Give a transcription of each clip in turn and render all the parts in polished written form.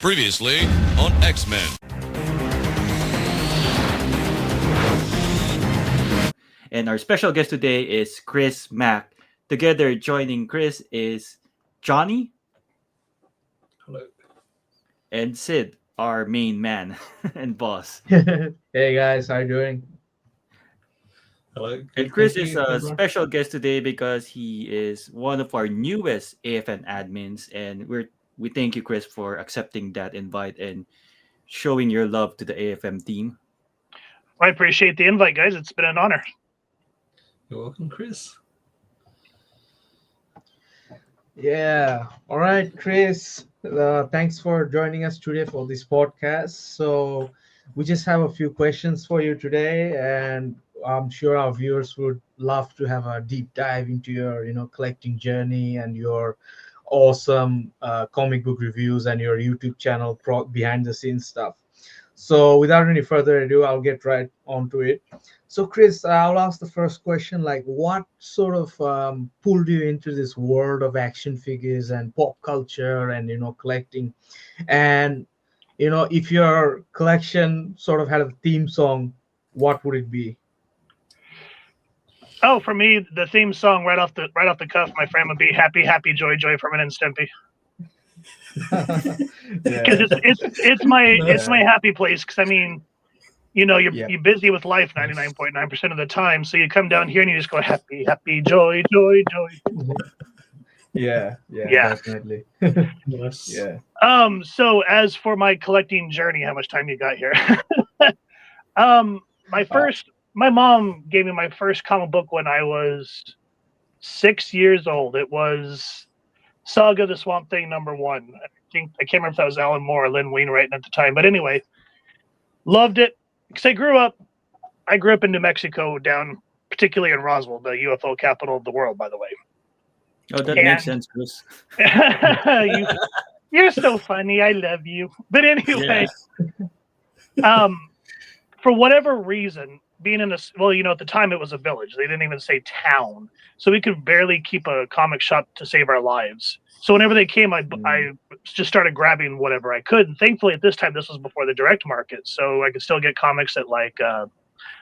Previously on X-Men. And our special guest today is Chris Mack. Together joining Chris is Johnny Hello. and Sid, our main man and boss. Hey guys, how you doing? Hello. And Good. Chris Thank is you, a everyone. special guest today because he is one of our newest AFN admins, and we thank you, Chris, for accepting that invite and showing your love to the AFM team. I appreciate the invite, guys. It's been an honor. You're welcome, Chris. Yeah. All right, Chris. Thanks for joining us today for this podcast. So we just have a few questions for you today, and I'm sure our viewers would love to have a deep dive into your, collecting journey and your awesome comic book reviews and your YouTube channel behind the scenes stuff. So without any further ado, I'll get right onto it. So, Chris, I'll ask the first question, like, what sort of pulled you into this world of action figures and pop culture and, collecting? And, if your collection sort of had a theme song, what would it be? Oh, for me, the theme song right off the cuff, my friend, would be "Happy, Happy, Joy, Joy" from Ren and Stimpy, because Yeah. it's Yeah. my happy place. Because I mean, you're Yeah. you're busy with life 99.9% of the time, so you come down here and you just go "Happy, Happy, Joy, Joy, Joy." Yeah. Yeah. Definitely. Nice. Yeah. So as for my collecting journey, how much time you got here? Um, my Uh, first, my mom gave me my first comic book when I was 6 years old. It was Saga the Swamp Thing #1. I can't remember if that was Alan Moore or Lynn Wainwright at the time, but anyway, loved it because I grew up in New Mexico, down particularly in Roswell, the UFO capital of the world, by the way. Oh, that makes And sense, Chris. you're so funny. I love you. But Yeah. anyway, um, for whatever reason, being in at the time it was a village. They didn't even say town, so we could barely keep a comic shop to save our lives. So whenever they came, I just started grabbing whatever I could. And thankfully, at this time, this was before the direct market, so I could still get comics at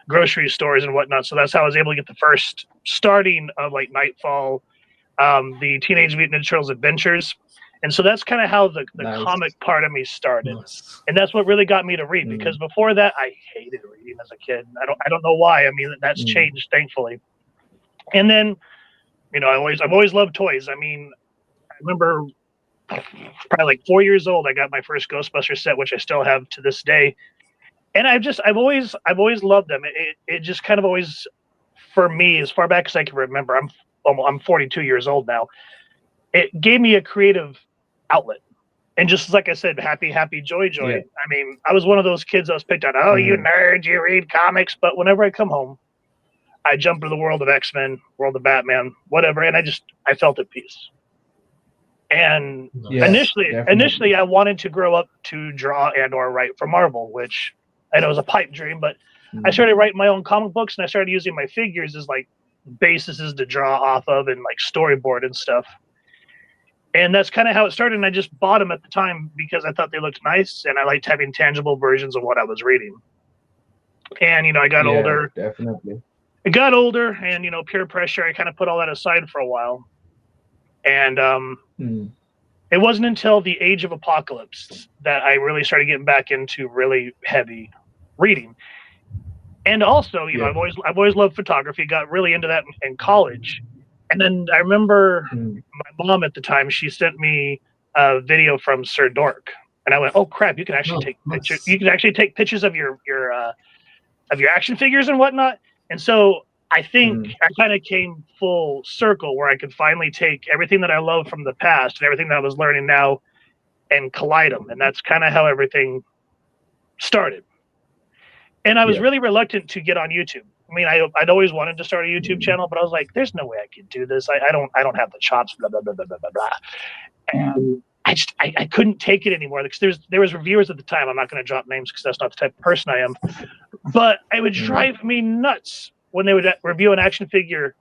grocery stores and whatnot. So that's how I was able to get the first starting of like Nightfall, the Teenage Mutant Ninja Turtles Adventures. And so that's kind of how the nice. comic part of me started. Nice. And that's what really got me to read, because before that I hated reading as a kid. I don't know why. I mean, that's changed, thankfully. And then, I've always loved toys. I mean, I remember probably like 4 years old, I got my first Ghostbuster set, which I still have to this day. And I've always loved them. It just kind of always, for me, as far back as I can remember, I'm 42 years old now. It gave me a creative outlet. And just like I said, happy, happy, joy, joy. Yeah. I mean, I was one of those kids that was picked on. Oh, you nerd, you read comics. But whenever I come home, I jump into the world of X-Men, world of Batman, whatever, and I felt at peace. And Yeah, initially, definitely. I wanted to grow up to draw and or write for Marvel, which I know is a pipe dream. But I started writing my own comic books, and I started using my figures as like bases to draw off of and like storyboard and stuff. And that's kind of how it started. And I just bought them at the time because I thought they looked nice, and I liked having tangible versions of what I was reading. And I got older. Definitely. I got older, and peer pressure. I kind of put all that aside for a while. And it wasn't until the Age of Apocalypse that I really started getting back into really heavy reading. And also, I've always loved photography. Got really into that in college. And then I remember my mom at the time, she sent me a video from Sir Dork, and I went, "Oh crap! You can actually take pictures. You can actually take pictures of your action figures and whatnot." And so I think I kind of came full circle, where I could finally take everything that I love from the past and everything that I was learning now and collide them. And that's kind of how everything started. And I was really reluctant to get on YouTube. I mean, I'd always wanted to start a YouTube channel, but I was like, "There's no way I could do this. I don't have the chops." Blah blah blah blah blah blah. And I couldn't take it anymore, because there was reviewers at the time. I'm not going to drop names because that's not the type of person I am. But it would drive me nuts when they would review an action figure,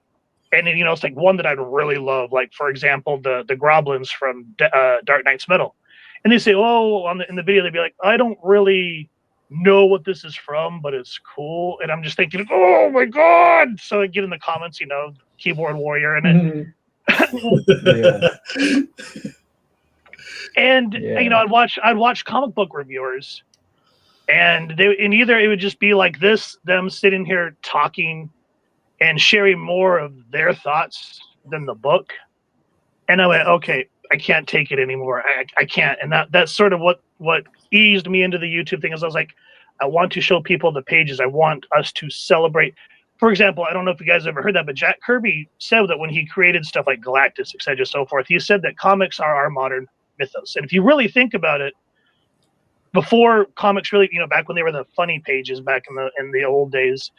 and then, it's like one that I'd really love, like for example the Groblins from Dark Knight's Metal. and they say, "Oh," in the video, they'd be like, "I don't really know what this is from, but it's cool." And I'm just thinking, "Oh my god!" So I get in the comments, keyboard warrior, and I'd watch comic book reviewers, and either it would just be like this, them sitting here talking and sharing more of their thoughts than the book, and I went, okay, I can't take it anymore. I can't, and that's sort of what eased me into the YouTube thing. Is I was like, I want to show people the pages. I want us to celebrate. For example, I don't know if you guys ever heard that, but Jack Kirby said that when he created stuff like Galactus, etc., so forth, he said that comics are our modern mythos. And if you really think about it, before comics really, back when they were the funny pages back in the old days,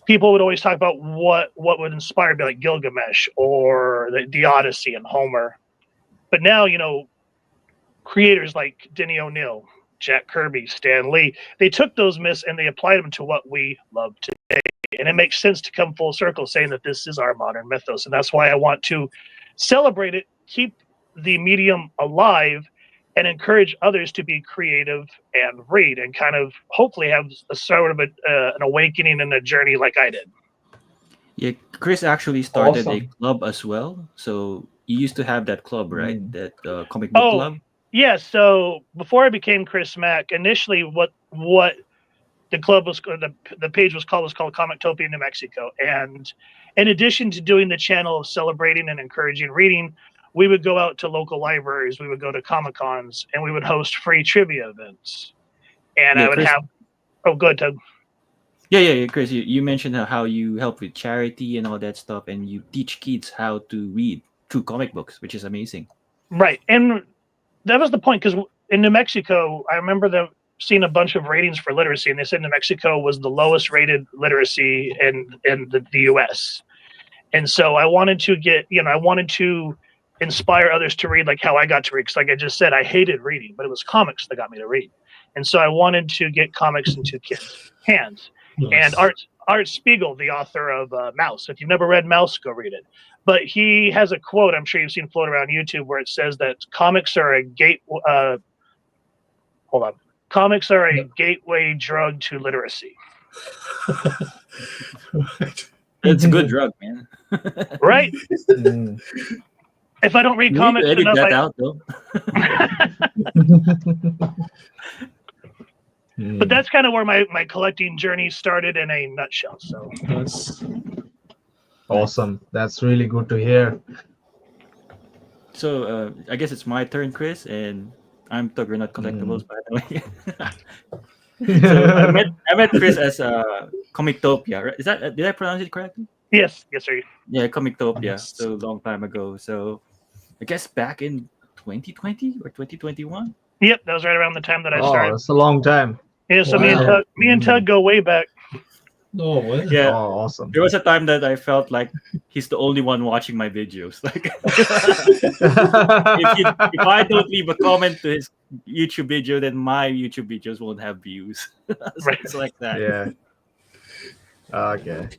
people would always talk about what would inspire, be like Gilgamesh or the Odyssey and Homer. But now, creators like Denny O'Neil, Jack Kirby, Stan Lee, they took those myths and they applied them to what we love today. And it makes sense to come full circle saying that this is our modern mythos. And that's why I want to celebrate it, keep the medium alive, and encourage others to be creative and read and kind of hopefully have a sort of an awakening and a journey like I did. Yeah, Chris actually started a Awesome. club as well. So you used to have that club, right? That comic book Oh, club. yeah. So before I became Chris Mack, initially what the club the page was called Comictopia New Mexico. And in addition to doing the channel of celebrating and encouraging reading, we would go out to local libraries, we would go to Comic Cons, and we would host free trivia events. And Yeah, I would Chris. have, oh, good, Doug. Yeah, Chris. You mentioned how you help with charity and all that stuff, and you teach kids how to read through comic books, which is amazing. Right. And that was the point, because in New Mexico, I remember them seeing a bunch of ratings for literacy, and they said New Mexico was the lowest rated literacy in the U.S. And so I wanted to inspire others to read like how I got to read. Because like I just said, I hated reading, but it was comics that got me to read. And so I wanted to get comics into kids' hands. And Art Spiegel, the author of Mouse. If you've never read Mouse, go read it. But he has a quote I'm sure you've seen float around YouTube where it says that comics are a comics are a gateway drug to literacy. Right. It's a good drug, man. Right? If I don't read You need comics to edit enough, that out, though. But that's kind of where my collecting journey started in a nutshell. So Nice. Awesome. That's really good to hear. So I guess it's my turn, Chris, and I'm Tugger, not collectibles, by the way. So I met Chris as Comictopia. Right? Is that did I pronounce it correctly? yes, sir. Yeah, Comictopia. Yes. So a long time ago. So I guess back in 2020 or 2021. Yep, that was right around the time that I Oh, started. that's a long time. Yeah, so Wow. me and Tug go way back. No way. Yeah, Oh, awesome. there was a time that I felt like he's the only one watching my videos. Like, if I don't leave a comment to his YouTube video, then my YouTube videos won't have views. So Right. it's like that. Yeah. Okay.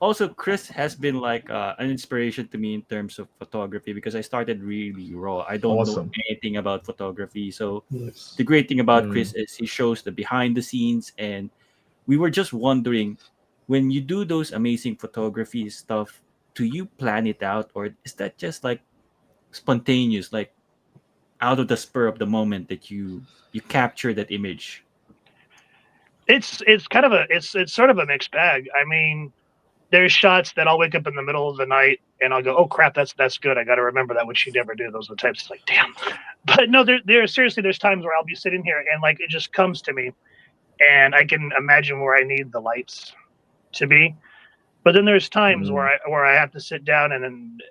Also, Chris has been like an inspiration to me in terms of photography because I started really raw. I don't know Awesome. anything about photography. So Nice. the great thing about Chris is he shows the behind the scenes, and we were just wondering, when you do those amazing photography stuff, do you plan it out, or is that just like spontaneous, like out of the spur of the moment that you capture that image? It's kind of it's sort of a mixed bag. I mean, there's shots that I'll wake up in the middle of the night and I'll go, oh crap, that's good. I got to remember that, which you never do. Those are the types. It's like, damn. But no, seriously, there's times where I'll be sitting here and like it just comes to me, and I can imagine where I need the lights to be. But then there's times where I have to sit down and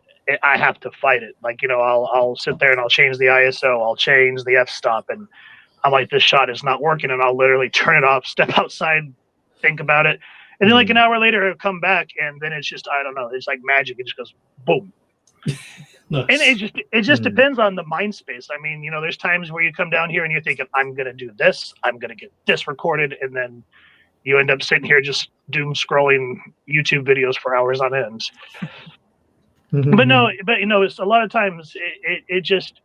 I have to fight it. Like, I'll sit there and I'll change the ISO, I'll change the f-stop, and I'm like, this shot is not working, and I'll literally turn it off, step outside, think about it, and then like an hour later I'll come back, and then it's just, I don't know, it's like magic. It just goes boom. Nice. And it just depends on the mind space. I mean, there's times where you come down here and you're thinking, I'm gonna do this, I'm gonna get this recorded, and then you end up sitting here just doom scrolling YouTube videos for hours on end. But it's a lot of times it just,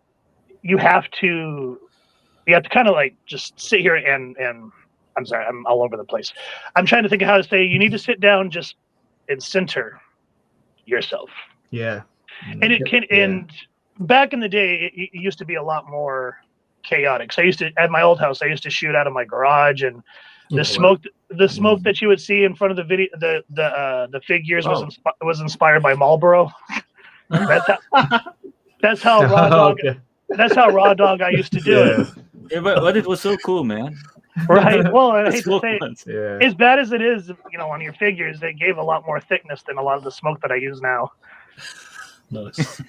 you have to kind of like just sit here and I'm sorry, I'm all over the place. I'm trying to think of how to say you need to sit down just and center yourself. Yeah. And it can Yeah. and back in the day it used to be a lot more chaotic. So I used to at my old house I used to shoot out of my garage, and the smoke that you would see in front of the video the figures was inspired by Marlboro. That's how raw dog Okay. that's how raw dog I used to do it. Yeah, but it was so cool, man. Right. Well, I The hate to smoke say it, ones. Yeah. as bad as it is, on your figures, it gave a lot more thickness than a lot of the smoke that I use now. Nice.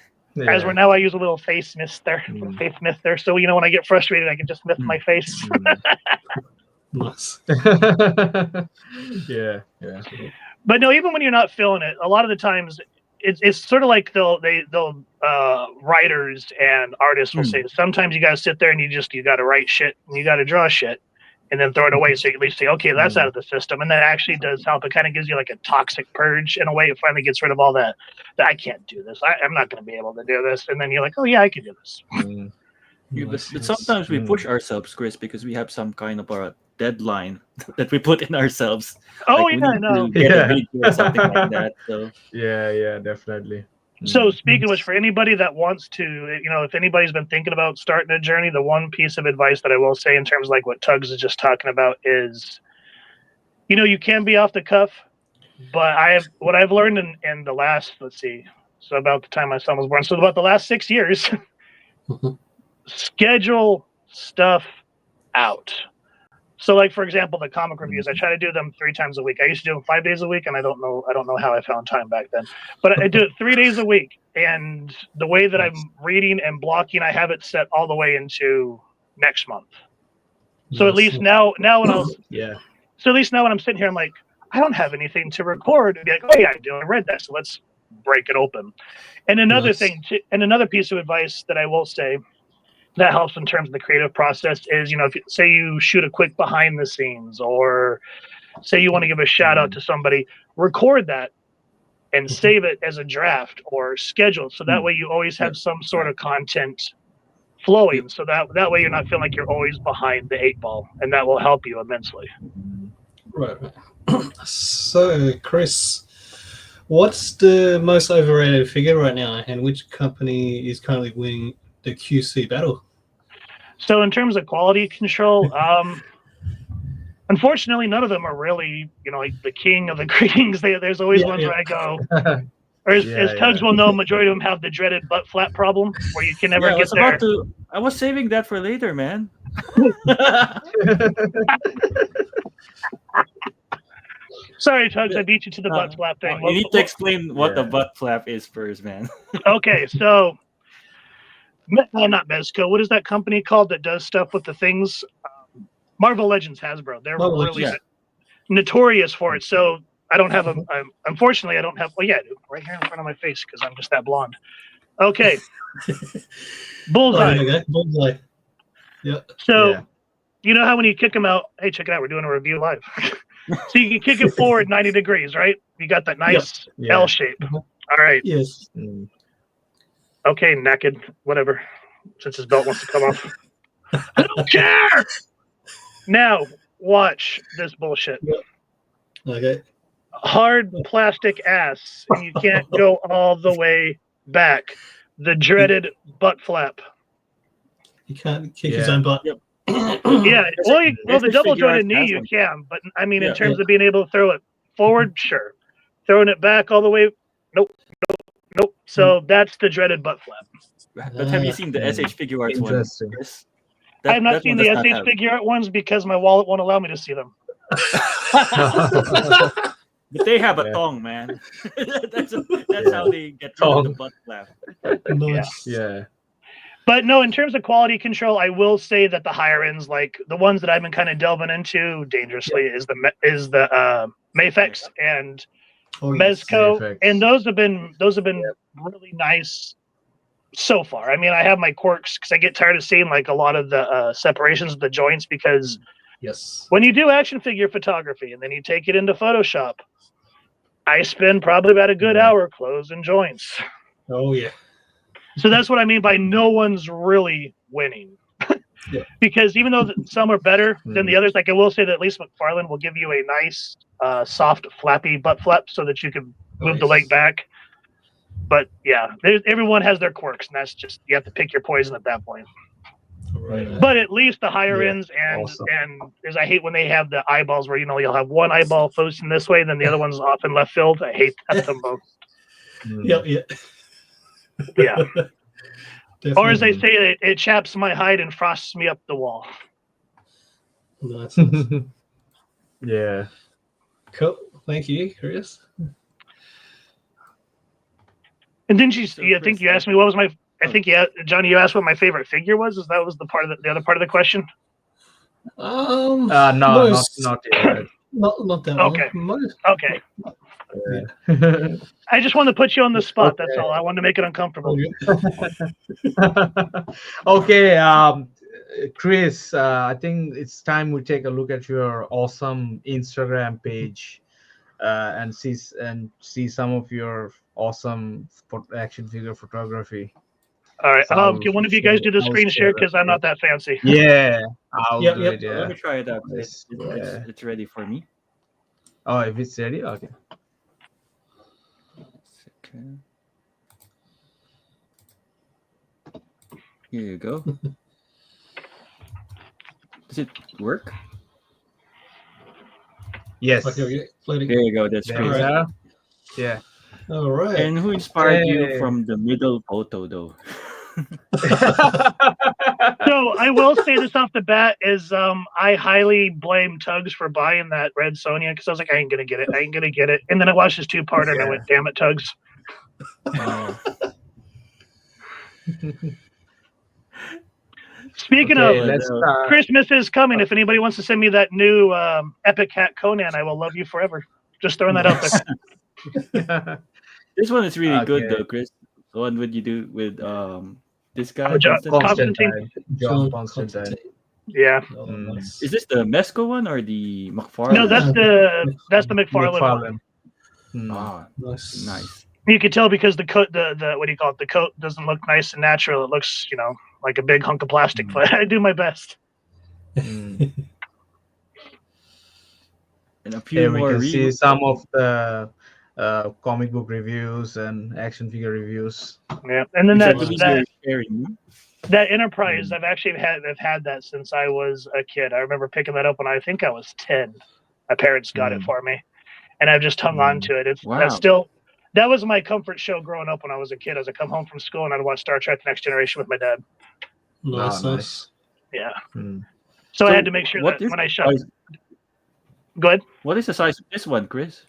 As we're now, I use a little face mister, face mister. So when I get frustrated, I can just mist my face. Nice. Yeah. But no, even when you're not feeling it, a lot of the times it's sort of like they'll writers and artists will say sometimes you got to sit there and you got to write shit and you got to draw shit and then throw it away, so you at least say, okay, that's out of the system. And that actually does help. It kind of gives you like a toxic purge in a way. It finally gets rid of all that I can't do this, I'm not going to be able to do this, and then you're like, oh yeah, I can do this. Yeah, but sometimes we push ourselves, Chris, because we have some kind of a deadline that we put in ourselves. Oh like yeah, I we know. need to get a video or something like that. So Yeah, definitely. So speaking of which, for anybody that wants to, if anybody's been thinking about starting a journey, the one piece of advice that I will say in terms of like what Tugs is just talking about is, you can be off the cuff, but what I've learned in the last, so about the time my son was born, so about the last 6 years, schedule stuff out. So, like for example, the comic reviews, I try to do them 3 times a week. I used to do them 5 days a week, and I don't know how I found time back then. But I do it 3 days a week, and the way that I'm reading and blocking, I have it set all the way into next month. So at least now when so at least now when I'm sitting here, I'm like, I don't have anything to record. And be like, oh yeah, I do. I read that, so let's break it open. And another thing, another piece of advice that I will say that helps in terms of the creative process is, if say you shoot a quick behind the scenes, or say you want to give a shout out to somebody, record that and save it as a draft or schedule, so that way you always have some sort of content flowing, so that way you're not feeling like you're always behind the 8 ball, and that will help you immensely. Right. So, Chris, what's the most overrated figure right now, and which company is currently winning the QC battle? So in terms of quality control, unfortunately, none of them are really, like the king of the kings. There's always ones where I go, or as Tugs will know, majority of them have the dreaded butt flap problem, where you can never get there. I was saving that for later, man. Sorry, Tugs, I beat you to the butt flap thing. You need to explain what the butt flap is first, man. Okay, so not Mezco. What is that company called that does stuff with the things? Marvel Legends, Hasbro. They're really notorious for it. So I don't have unfortunately, I don't have. Well, yeah, I do, right here in front of my face, because I'm just that blonde. Okay. Bullseye. Oh, okay. Bullseye. Yeah. So you know how when you kick them out, hey, check it out, we're doing a review live. So you can kick it forward 90 degrees, right? You got that nice L shape. All right. Yes. Okay, naked, whatever. Since his belt wants to come off. I don't care. Now watch this bullshit. Okay. Hard plastic ass, and you can't go all the way back. The dreaded butt flap. You can't kick his own butt. Yeah, well, the double jointed knee you can, but I mean, in terms of being able to throw it forward, sure. Throwing it back all the way, nope. So that's the dreaded butt flap. But have you seen the SH Figure Arts one? Yes. I have not seen the SH Figure Art ones because my wallet won't allow me to see them. But they have a tongue, man. that's how they get rid of the butt flap. Nice. Yeah. But no, in terms of quality control, I will say that the higher ends, like the ones that I've been kind of delving into dangerously, is the Mafex and Mezco, and those have been really nice so far. I mean, I have my quirks because I get tired of seeing like a lot of the separations of the joints, because when you do action figure photography and then you take it into Photoshop, I spend probably about a good hour closing joints. Oh yeah. So that's what I mean by no one's really winning. Yeah. Because even though some are better than the others, like I will say that at least McFarlane will give you a nice, soft, flappy butt flap so that you can move the leg back. But yeah, everyone has their quirks, and that's just you have to pick your poison at that point. Right. But at least the higher Yeah, ends, and awesome. as I hate when they have the eyeballs where you'll have one eyeball facing this way, and then the other one's off in left field. I hate that the most. Yep. Yeah. Yeah. Or as they Definitely. say, it chaps my hide and frosts me up the wall. Nice. Yeah. Cool. Thank you, Chris. And didn't you? So, I think Chris, you asked me what was my. I think Johnny, you asked what my favorite figure was. Is that was the other part of the question? No, Most, not yet. not that Okay. one. Most, Okay. yeah. I just wanted to put you on the spot. Okay. That's all. I wanted to make it uncomfortable. Okay, Chris, I think it's time we take a look at your awesome Instagram page and see some of your awesome action figure photography. All right. So Can one of you guys do the I'll screen share share because I'm it. not that fancy? Yeah, I'll Yep, do yep. it. So Yeah. let me try it out. Yes, yeah. It's ready for me. Oh, if it's ready, okay. Second. Here you go. Does it work? Yes. Okay, floating. There you go. That's There great. we Alright. go. Yeah. All right. And who inspired you Okay. from the middle photo, though? So I will say this off the bat is I highly blame Tugs for buying that red Sonya because I was like, I ain't gonna get it. And then I watched his 2-parter and I went, damn it, Tugs. Speaking Okay, of, let's start. Christmas is coming. If anybody wants to send me that new Epic Cat Conan, I will love you forever. Just throwing that out there. This one is really good, Okay. though, Chris. The one would you do with this guy, John Constantine? Constantine. John Constantine. Yeah. Oh, Mm. nice. Is this the Mesco one or the McFarlane? No, that's the McFarlane one. Hmm. Ah, Nice. nice. You could tell because the coat, the what do you call it? The coat doesn't look nice and natural. It looks, like a big hunk of plastic. But I do my best. Mm. And a few Here we more can see reviews. some of the comic book reviews and action figure reviews. Yeah, and then Which I that believe that you're sharing. that Enterprise, I've had that since I was a kid. I remember picking that up when I think I was 10. My parents got it for me, and I've just hung on to it. Wow. That was my comfort show growing up when I was a kid. As I come home from school and I'd watch Star Trek: Next Generation with my dad. Nice. Oh, Nice. Yeah. Mm. So I had to make sure what that is when I the shot. size- Go ahead. What is the size of this one, Chris?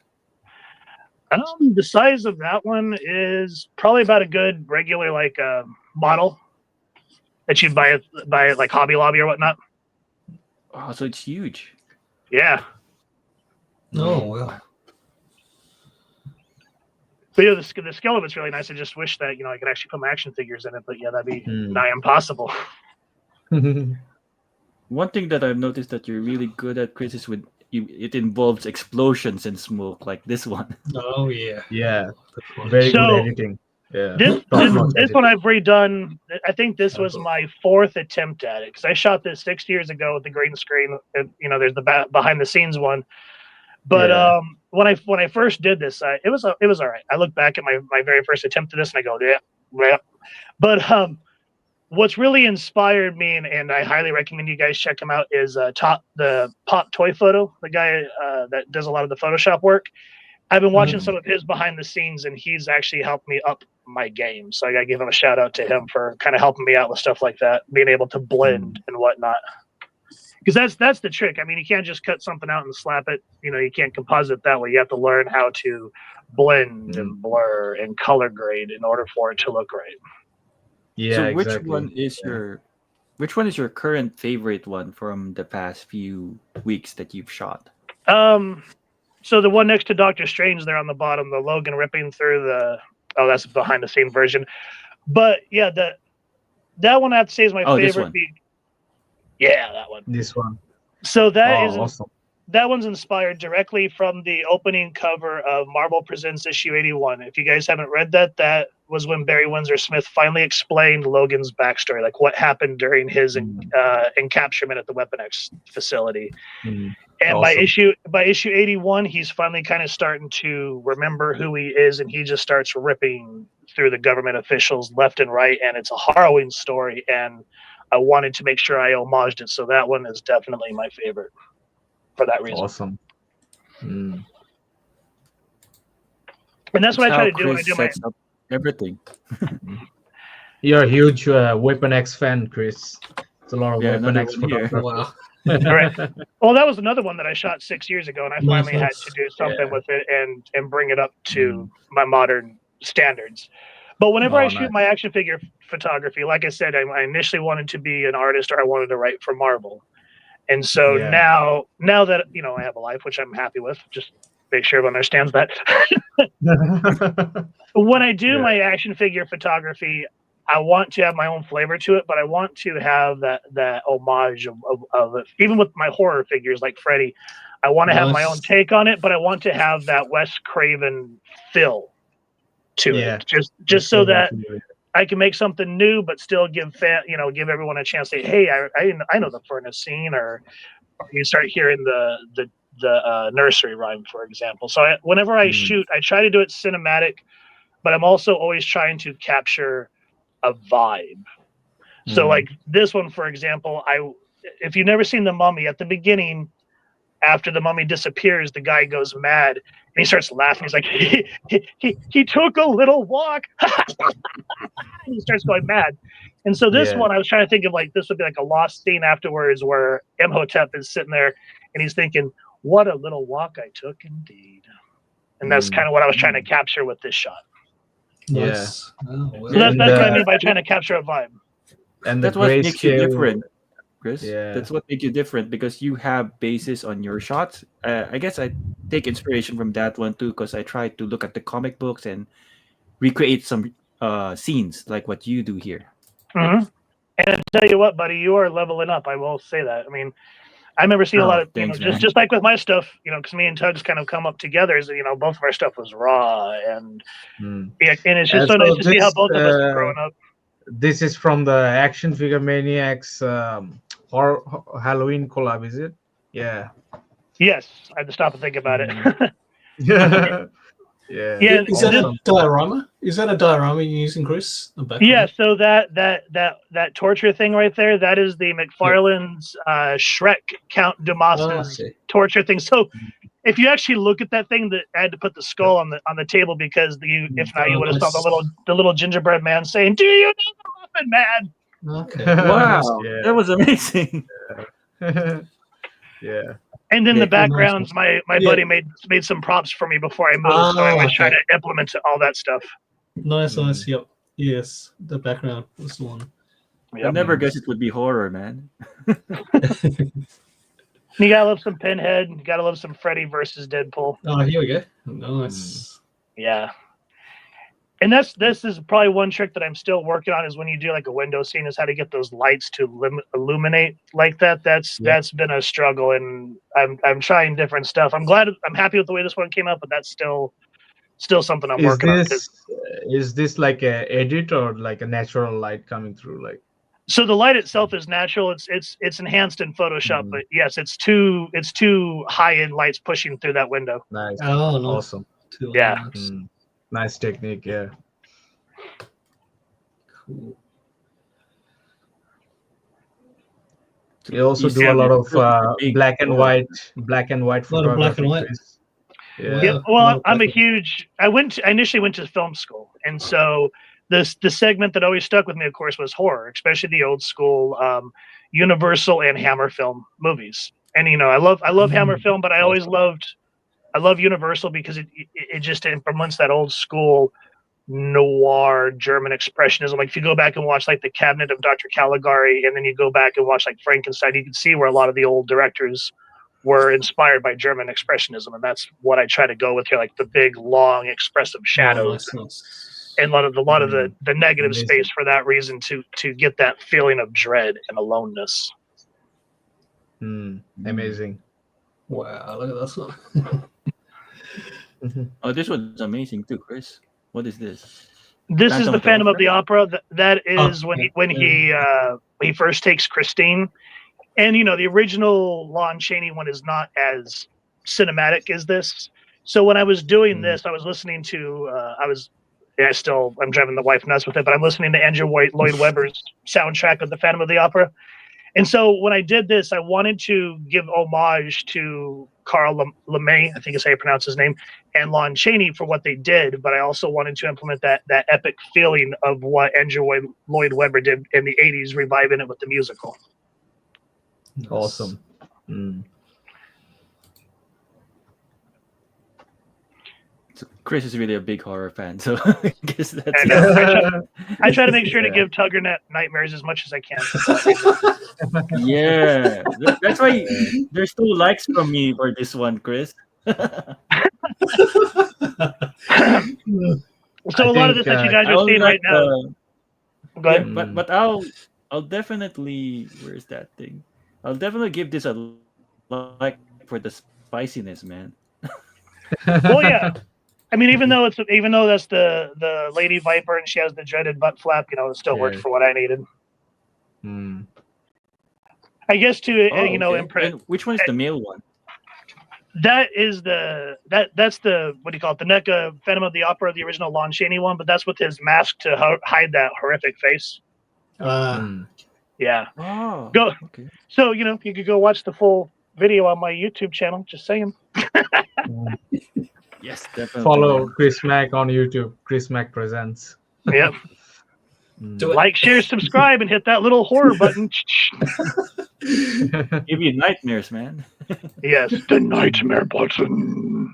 The size of that one is probably about a good regular model that you'd buy at like Hobby Lobby or whatnot. Oh, so it's huge. Yeah. Oh, well. But the scale of it's really nice. I just wish that I could actually put my action figures in it. But yeah, that'd be nigh impossible. One thing that I've noticed that you're really good at, Chris, is with it involves explosions and smoke, like this one. Oh, yeah. Yeah, That's nice. very So, good editing. Yeah, This top-notch this one editing. I've redone. I think this was my 4th attempt at it because I shot this 6 years ago with the green screen. There's the behind the scenes one. But Yeah. when I first did this, it was all right. I look back at my very first attempt at this and I go, yeah. But what's really inspired me, and I highly recommend you guys check him out, is the Pop Toy Photo, the guy that does a lot of the Photoshop work. I've been watching some of his behind the scenes, and he's actually helped me up my game. So I got to give him a shout out to him for kind of helping me out with stuff like that, being able to blend and whatnot. Because that's the trick. I mean, you can't just cut something out and slap it. You can't composite that way. You have to learn how to blend and blur and color grade in order for it to look right. Yeah, So exactly. which one is your current favorite one from the past few weeks that you've shot? So the one next to Doctor Strange there on the bottom, the Logan ripping through that's behind the scene version. But yeah, that one I have to say is my favorite. This one. Yeah, that one. This one. So that is awesome. that one's inspired directly from the opening cover of Marvel Presents issue 81. If you guys haven't read that, that was when Barry Windsor Smith finally explained Logan's backstory, like what happened during his encapturement at the Weapon X facility. And Awesome. by issue 81, he's finally kind of starting to remember who he is, and he just starts ripping through the government officials left and right, and it's a harrowing story, and I wanted to make sure I homaged it, so that one is definitely my favorite for that reason. Awesome. And that's what I try how to do when I Chris do my. sets up everything. You're a huge Weapon X fan, Chris. It's a lot of Yeah, Weapon another X one here. photography. Wow. Right. Well, that was another one that I shot 6 years ago, and I Nice, finally had nice. to do something Yeah. with it and bring it up to my modern standards. But whenever Oh, I shoot nice. my action figure photography, like I said, I initially wanted to be an artist, or I wanted to write for Marvel. And so Yeah. now that I have a life, which I'm happy with, just make sure everyone understands that. When I do Yeah. my action figure photography, I want to have my own flavor to it, but I want to have that homage of it. Even with my horror figures like Freddy, I want to have my own Nice. take on it, but I want to have that Wes Craven feel to Yeah. it, just so that I can make something new, but still give everyone a chance to say, hey, I know the furnace scene, or you start hearing the nursery rhyme, for example. So whenever I shoot, I try to do it cinematic, but I'm also always trying to capture a vibe. So like this one, for example, if you've never seen The Mummy, at the beginning, after the mummy disappears, the guy goes mad and he starts laughing. He's like, he took a little walk. He starts going mad. And so this one, I was trying to think of like, this would be like a lost scene afterwards where Imhotep is sitting there and he's thinking, what a little walk I took indeed. And that's kind of what I was trying to capture with this shot. Nice. Oh, So that's well. what I mean by trying to capture a vibe. And the That's what makes you grayscale. different, Chris. Yeah. That's what makes you different because you have basis on your shots. I guess I take inspiration from that one too because I try to look at the comic books and recreate some scenes like what you do here. And I tell you what, buddy, you are leveling up. I will say that. I mean, I remember seeing a lot of, Thanks, just like with my stuff, because me and Tugs kind of come up together. Is both of our stuff was raw, and and it's just so nice to see how both of us have grown up. This is from the Action Figure Maniacs horror Halloween collab, is it? Yeah. Yes, I had to stop and think about it. Yeah. Yeah. Is that a diorama? Is that a diorama you're using, Chris? Yeah. So that torture thing right there, that is the McFarlane's Shrek Count Dumas's torture thing. So if you actually look at that thing, that I had to put the skull on the table because if not, you would have saw the little gingerbread man saying, "Do you know the Muffin Man?" Okay. Wow, that was amazing. Yeah. And then the backgrounds, my buddy made some props for me before I moved, so I always try to implement all that stuff. Nice. Yep. Yes, the background was the one. I never guessed it would be horror, man. You gotta love some Pinhead. You gotta love some Freddy versus Deadpool. Oh, here we go. Nice. Yeah. And this is probably one trick that I'm still working on, is when you do like a window scene, is how to get those lights to illuminate like that. That's been a struggle, and I'm trying different stuff. I'm happy with the way this one came out, but that's still something I'm working on. Is this like a edit or like a natural light coming through? Like, so the light itself is natural. It's enhanced in Photoshop, but yes, it's two high-end lights pushing through that window. Nice. Oh, no. Awesome. Yeah. Nice technique. Yeah. Cool. You also do a lot of black and white photography. A lot of black and white. Yeah. Well, I initially went to film school, and so the segment that always stuck with me, of course, was horror, especially the old school Universal and Hammer film movies. And I love Hammer film, but I love Universal because it just implements that old school noir German expressionism. Like if you go back and watch like The Cabinet of Dr. Caligari, and then you go back and watch like Frankenstein, you can see where a lot of the old directors were inspired by German expressionism, and that's what I try to go with here, like the big, long, expressive shadows, and a lot of the negative space for that reason, to get that feeling of dread and aloneness. Amazing. Wow, look at that. Oh, this one's amazing too, Chris. What is this? This is the Phantom of the Opera. That Oh, is when he first takes Christine, and the original Lon Chaney one is not as cinematic as this. So when I was doing this, I was listening to I'm driving the wife nuts with it, but I'm listening to Andrew Lloyd Webber's soundtrack of the Phantom of the Opera. And so when I did this, I wanted to give homage to Carl LeMay, I think is how you pronounce his name, and Lon Chaney for what they did, but I also wanted to implement that epic feeling of what Andrew Lloyd Webber did in the 80s, reviving it with the musical. Awesome. So Chris is really a big horror fan, so I guess that's I try to make sure to give Tuggernet nightmares as much as I can. Yeah, that's why there's 2 likes from me for this one, Chris. So a lot of this that you guys I are only seeing like right now. Go yeah, ahead. but I'll definitely, where's that thing? I'll definitely give this a like for the spiciness, man. Well, yeah. I mean, even though that's the Lady Viper and she has the dreaded butt flap, it still worked for what I needed. I guess to Okay. imprint. And which one is the male one? That is that's the what do you call it? The NECA Phantom of the Opera, the original Lon Chaney one, but that's with his mask to hide that horrific face. Yeah. Oh, Go. okay. So you could go watch the full video on my YouTube channel. Just saying. Yes, definitely. Follow man. Chris Mack on YouTube. Chris Mack Presents. Yep. Do it. Like, share, subscribe, and hit that little horror button. Give you nightmares, man. Yes, the nightmare button.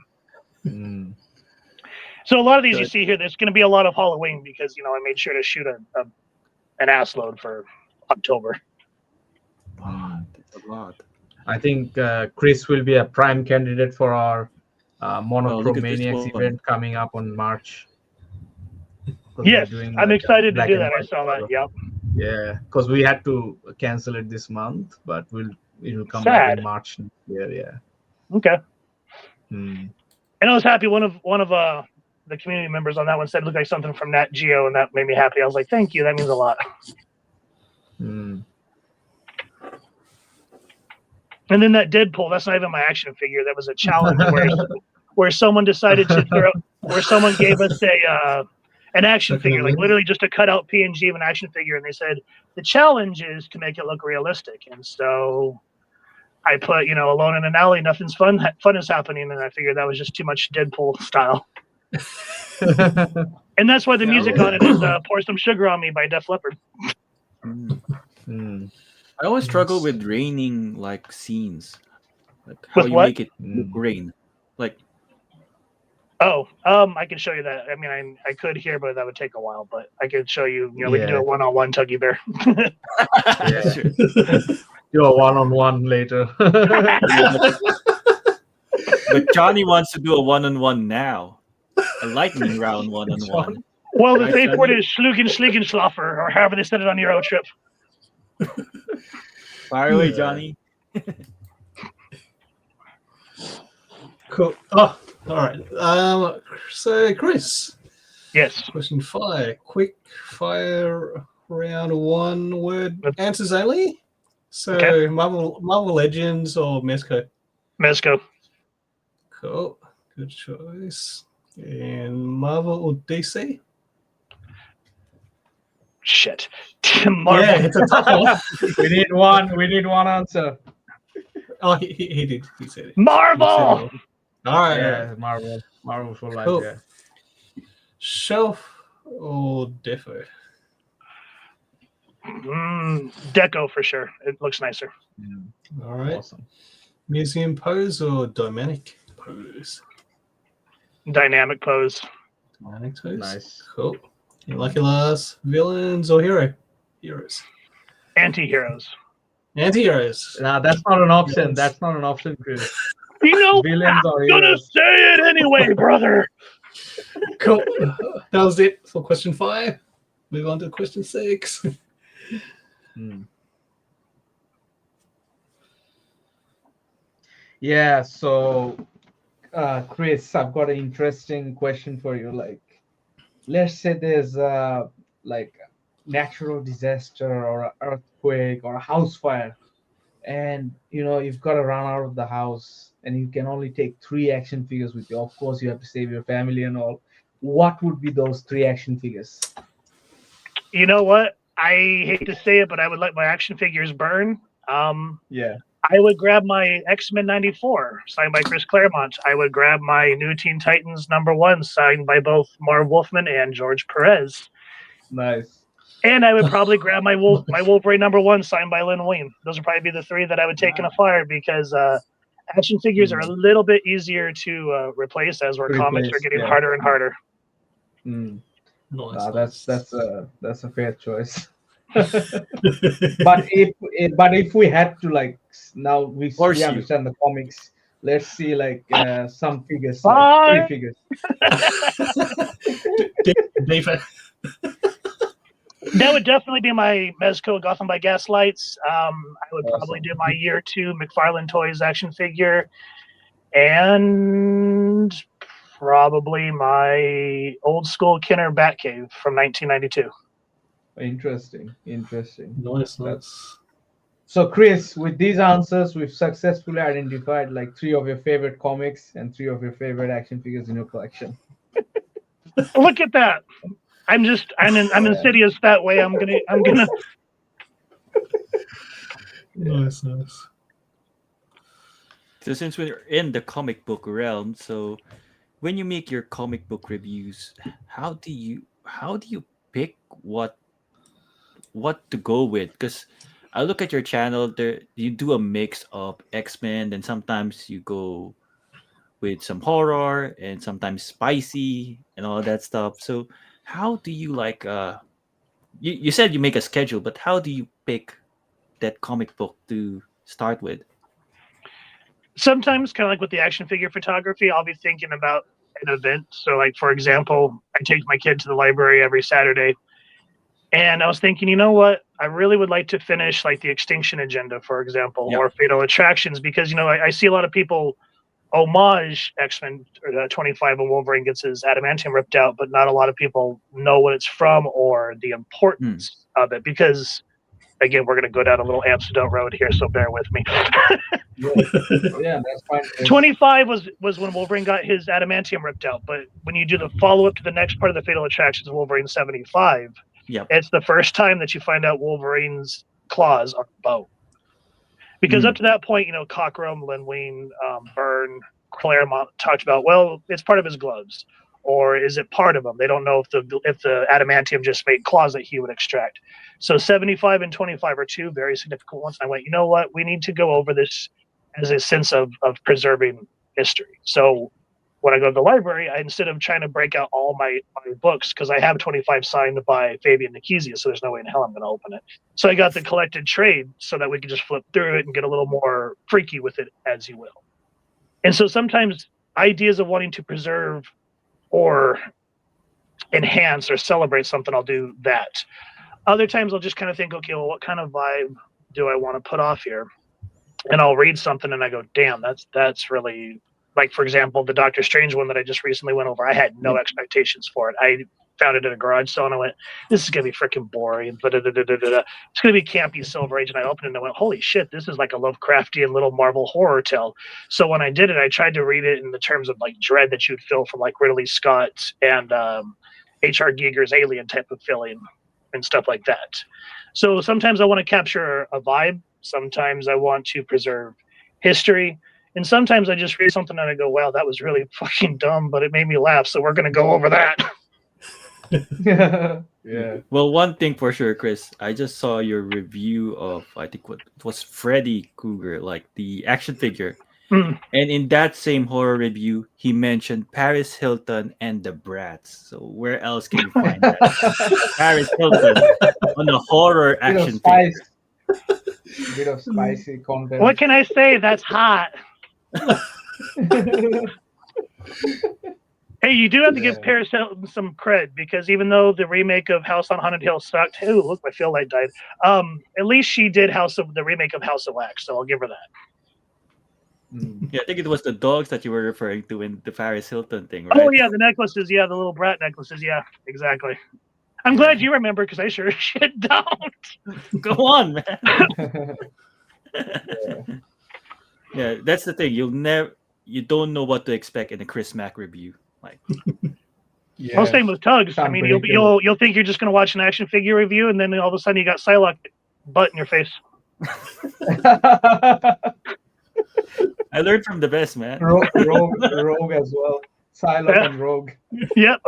So a lot of these you see here, there's going to be a lot of Halloween because I made sure to shoot an ass load for October. That's a lot. I think Chris will be a prime candidate for our look at this Monochromaniacs one. event coming up on March. Yes, I'm excited to do that. I saw that. Yep. Yeah, because we had to cancel it this month, but it will come Sad. back in March next year. Yeah. Okay. And I was happy. One of the community members on that one said it looked like something from Nat Geo, and that made me happy. I was like, thank you. That means a lot. And then that Deadpool, that's not even my action figure. That was a challenge where someone decided to where someone gave us an action figure, like literally just a cutout PNG of an action figure, and they said the challenge is to make it look realistic. And so I put, alone in an alley, nothing's fun is happening, and I figured that was just too much Deadpool style. And that's why the music on it is "Pour Some Sugar on Me" by Def Leppard. I always struggle with raining like scenes, like how With you what? make it look rain, like. Oh, I can show you that. I mean, I could here, but that would take a while. But I could show you. We can do a one-on-one Tuggy Bear. Sure. Do a one-on-one later. But Johnny wants to do a one-on-one now, a lightning round one-on-one. Well, the Right, safe word Johnny? is Schlugenschliegenschlaffer, or however they said it on Euro Trip. Fire away, Johnny. Cool. Oh, all right. So, Chris. Yes. Question 5. Quick fire round, 1 word answers only. So, Okay. Marvel Legends or Mezco? Mezco. Cool. Good choice. And Marvel or DC? Shit. Marvel. Yeah, it's a tough one. We need one answer. Oh, he did. He said it. Marvel. He said it. All right. Yeah, Marvel for life. Cool. Yeah. Shelf or Defo? Deco for sure. It looks nicer. All right. Awesome. Museum pose or dynamic pose? Dynamic pose. Dynamic pose. Nice. Cool. Lucky last. Villains or heroes? Anti-heroes. Anti-heroes. Nah, that's not an option. Yes. That's not an option, Chris. I'm Villains or gonna heroes. say it anyway, brother. Cool. That was it for question 5. Move on to question 6. Yeah. So, Chris, I've got an interesting question for you. Like, let's say there's like natural disaster or an earthquake or a house fire, and you've got to run out of the house, and you can only take three action figures with you. Of course, you have to save your family and all. What would be those three action figures? You know what? I hate to say it, but I would let my action figures burn. Um, Yeah. I would grab my X-Men 94, signed by Chris Claremont. I would grab my New Teen Titans #1, signed by both Marv Wolfman and George Perez. Nice. And I would probably grab my Wolverine #1, signed by Lynn Wein. Those would probably be the three that I would take in a fire, because action figures are a little bit easier to replace, as our comics are Replace, getting yeah. harder and harder. Mm. Nice, That's a fair choice. But if we had to, like, now we Force you. understand the comics. Let's see, like, some figures, like three Bye. figures. David. That would definitely be my Mezco Gotham by Gaslights. I would probably Awesome. do my Year 2 McFarlane Toys action figure, and probably my old school Kenner Batcave from 1992. Interesting. Nice. So, Chris, with these answers, we've successfully identified like three of your favorite comics and three of your favorite action figures in your collection. Look at that! I'm insidious that way. I'm gonna. Nice. So since we're in the comic book realm, so when you make your comic book reviews, how do you pick what to go with? Because I look at your channel, there you do a mix of X-Men, and sometimes you go with some horror and sometimes spicy and all that stuff. So how do you you said you make a schedule, but how do you pick that comic book to start with? Sometimes, kind of like with the action figure photography, I'll be thinking about an event. So, like, for example, I take my kid to the library every Saturday, and I was thinking, you know what? I really would like to finish like the Extinction Agenda, for example, Yeah. or Fatal Attractions, because I see a lot of people homage X-Men 25 when Wolverine gets his adamantium ripped out, but not a lot of people know what it's from or the importance of it, because again, we're going to go down a little antidote road here, so bear with me. Yeah, that's fine. Chris. 25 was when Wolverine got his adamantium ripped out, but when you do the follow-up to the next part of the Fatal Attractions, Wolverine 75, Yep. it's the first time that you find out Wolverine's claws are bone. Because up to that point, Cockrum, Len Wein, Byrne, Claremont talked about, well, it's part of his gloves, or is it part of them? They don't know if the adamantium just made claws that he would extract. So 75 and 25 are two very significant ones. And I went, you know what? We need to go over this as a sense of preserving history. So when I go to the library, instead of trying to break out all my books, because I have 25 signed by Fabian Nikizia, so there's no way in hell I'm going to open it. So I got the collected trade so that we could just flip through it and get a little more freaky with it, as you will. And so sometimes ideas of wanting to preserve or enhance or celebrate something, I'll do that. Other times I'll just kind of think, okay, well, what kind of vibe do I want to put off here? And I'll read something and I go, damn, that's really, like, for example, the Doctor Strange one that I just recently went over. I had no expectations for it. I found it at a garage sale and I went, this is gonna be freaking boring. It's gonna be campy Silver Age. And I opened it and I went, holy shit, this is like a Lovecraftian little Marvel horror tale. So when I did it, I tried to read it in the terms of like dread that you'd feel from like Ridley Scott and H.R. Giger's Alien type of feeling and stuff like that. So sometimes I want to capture a vibe. Sometimes I want to preserve history. And sometimes I just read something and I go, wow, that was really fucking dumb, but it made me laugh. So we're going to go over that. Yeah. Well, one thing for sure, Chris, I just saw your review of, I think, what it was Freddy Krueger, like the action figure. Mm. And in that same horror review, he mentioned Paris Hilton and the Brats. So where else can you find that? Paris Hilton on a horror Bit of action figure. spice. Bit of spicy content. What can I say? That's hot. Hey, you do have to give Paris Hilton some cred, because even though the remake of House on Haunted Hill sucked, ooh, look, my feel light died. At least she did the remake of House of Wax, so I'll give her that. Yeah, I think it was the dogs that you were referring to in the Paris Hilton thing, Oh right? yeah, the necklaces. Yeah, the little brat necklaces. Yeah, exactly. I'm Yeah. glad you remember because I sure as shit don't. Go on, man. Yeah. Yeah, that's the thing. You don't know what to expect in a Chris Mack review. Like, Well, Yeah. same with tugs. It's I mean, unpredictable. you'll think you're just going to watch an action figure review, and then all of a sudden you got Psylocke butt in your face. I learned from the best, man. Rogue as well. Psylocke Yeah. and Rogue. Yep.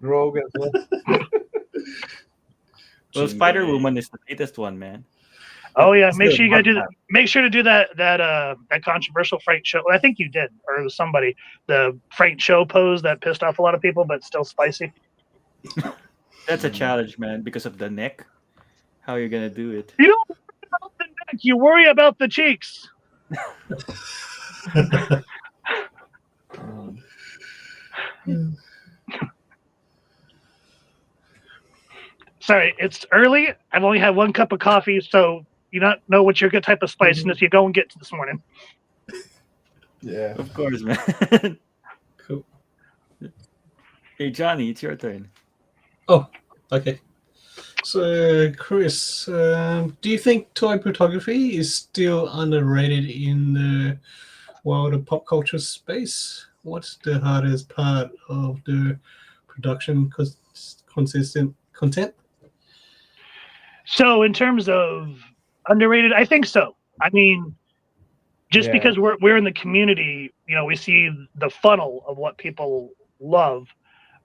Rogue as well. Well, Spider Woman is the latest one, man. Oh yeah. Make Still, sure you gotta do that. Make sure to do that controversial Frank Show. I think you did, or it was somebody. The Frank Show pose that pissed off a lot of people, but still spicy. that's a challenge, man, because of the neck. How you gonna do it? You don't worry about the neck. You worry about the cheeks. Sorry, it's early. I've only had one cup of coffee, so you not know what your good type of spiciness you go and get this morning. Yeah. Of course, man. Cool. Hey, Johnny, it's your turn. Oh, okay. So, Chris, do you think toy photography is still underrated in the world of pop culture space? What's the hardest part of the production consistent content? So in terms of underrated, I think so. I mean, just Yeah. because we're in the community, we see the funnel of what people love.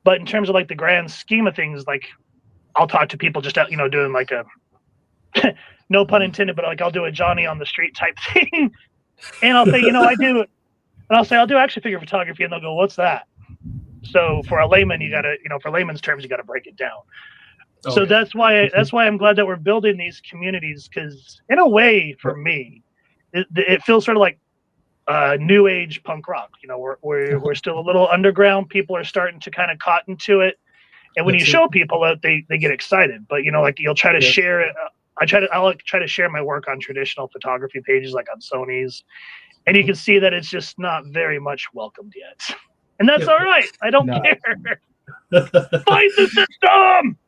But in terms of like the grand scheme of things, like I'll talk to people just out, doing like a no pun intended, but like I'll do a Johnny on the street type thing, and I'll say, I do, and I'll say I'll do action figure photography, and they'll go, "What's that?" So for a layman, you gotta, for layman's terms, you gotta break it down. So Okay. that's why I'm glad that we're building these communities, because in a way, for me, it feels sort of like new age punk rock. We're still a little underground. People are starting to kind of cotton to it, and when you That's it. show people it, they get excited. But like you'll try to Yeah. share it. I'll try to share my work on traditional photography pages, like on Sony's, and you can see that it's just not very much welcomed yet. And that's Yep. all right. I don't No. care. Fight the system.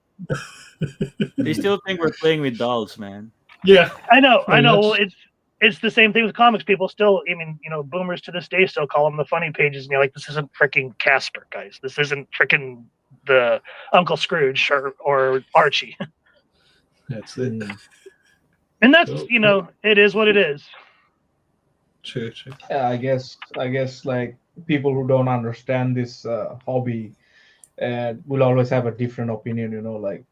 They still think we're playing with dolls, man. Yeah. I know. Pretty Well, much. it's the same thing with comics. People still, I mean, boomers to this day still call them the funny pages, and you're like, this isn't freaking Casper, guys. This isn't freaking the Uncle Scrooge or Archie. That's it. And that's, Cool. it is what it is. True. Yeah, I guess like people who don't understand this hobby will always have a different opinion, like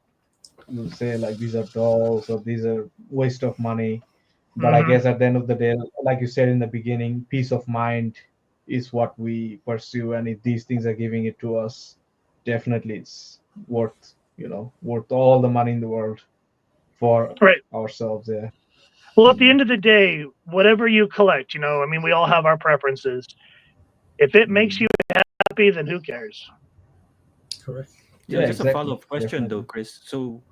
will say like these are dolls or these are waste of money. But I Mhm. guess at the end of the day, like you said in the beginning, peace of mind is what we pursue, and if these things are giving it to us, definitely it's worth all the money in the world for Right. ourselves. Yeah. Well, at the end of the day, whatever you collect, I mean, we all have our preferences. If it makes you happy, then who cares? Correct. So Yeah, just a exactly. follow-up question though, Definitely. Chris. So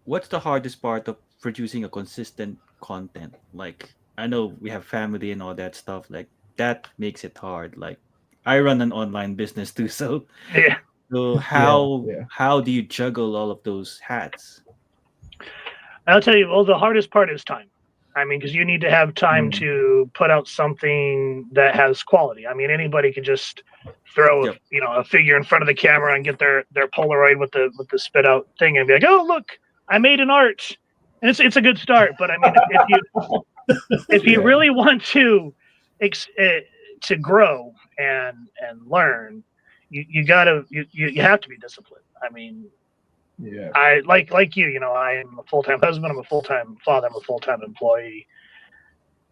what's the hardest part of producing a consistent content? Like, I know we have family and all that stuff. Like, that makes it hard. Like, I run an online business too, so Yeah. Yeah, how yeah. how do you juggle all of those hats? I'll tell you, well, the hardest part is time. I mean, because you need to have time Mm. to put out something that has quality. I mean, anybody could just throw Yep. a figure in front of the camera and get their Polaroid with the spit out thing and be like, oh look, I made an art, and it's a good start. But I mean, if you Yeah, really want to grow and learn, you have to be disciplined. I mean, yeah. I like you. I am a full time husband. I'm a full time father. I'm a full time employee.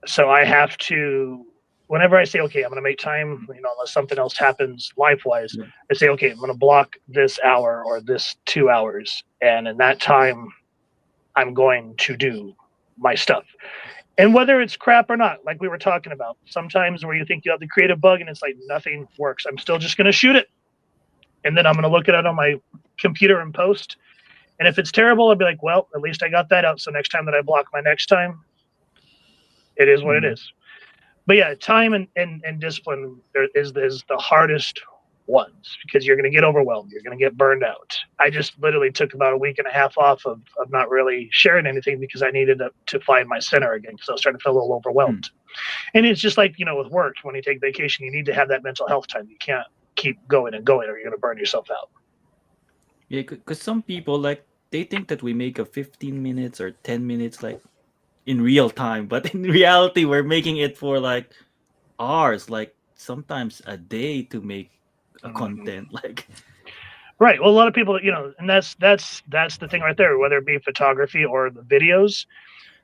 So I have to. Whenever I say, okay, I'm going to make time, unless something else happens life wise, Yep. I say, okay, I'm going to block this hour or this 2 hours, and in that time, I'm going to do my stuff. And whether it's crap or not, like we were talking about, sometimes where you think you have the creative bug and it's like nothing works, I'm still just going to shoot it, and then I'm going to look at it on my computer and post. And if it's terrible, I'd be like, well, at least I got that out. So next time that I block my next time, it is what it Mm. is. But yeah, time and discipline is the hardest ones because you're going to get overwhelmed. You're going to get burned out. I just literally took about a week and a half off of not really sharing anything because I needed to find my center again because I was starting to feel a little overwhelmed. And it's just like, with work, when you take vacation, you need to have that mental health time. You can't keep going and going or you're going to burn yourself out. Yeah, because some people like they think that we make a 15 minutes or 10 minutes like in real time, but in reality, we're making it for like hours, like sometimes a day to make a content. Like, right. Well, a lot of people, and that's the thing right there. Whether it be photography or the videos,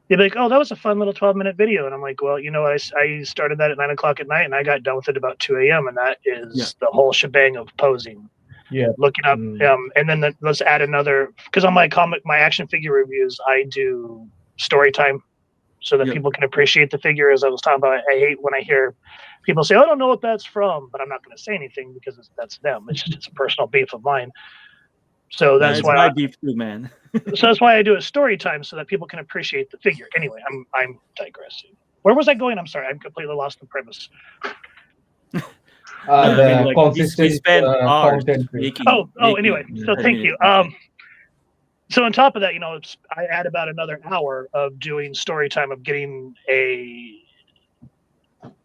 they'd be like, "Oh, that was a fun little 12-minute video," and I'm like, "Well, I started that at 9 o'clock at night, and I got done with it about 2 a.m., and that is the whole shebang of posing." Yeah. Looking up, and then let's add another because on my action figure reviews, I do story time so that people can appreciate the figure. As I was talking about, I hate when I hear people say, "I don't know what that's from," but I'm not going to say anything because that's them. It's a personal beef of mine. So that's it's why my beef too, man. so that's why I do a story time so that people can appreciate the figure. Anyway, I'm digressing. Where was I going? I'm sorry, I'm completely lost the premise. The like we consistent spend hours content. making. Anyway, so thank you. So on top of that, I add about another hour of doing story time of getting a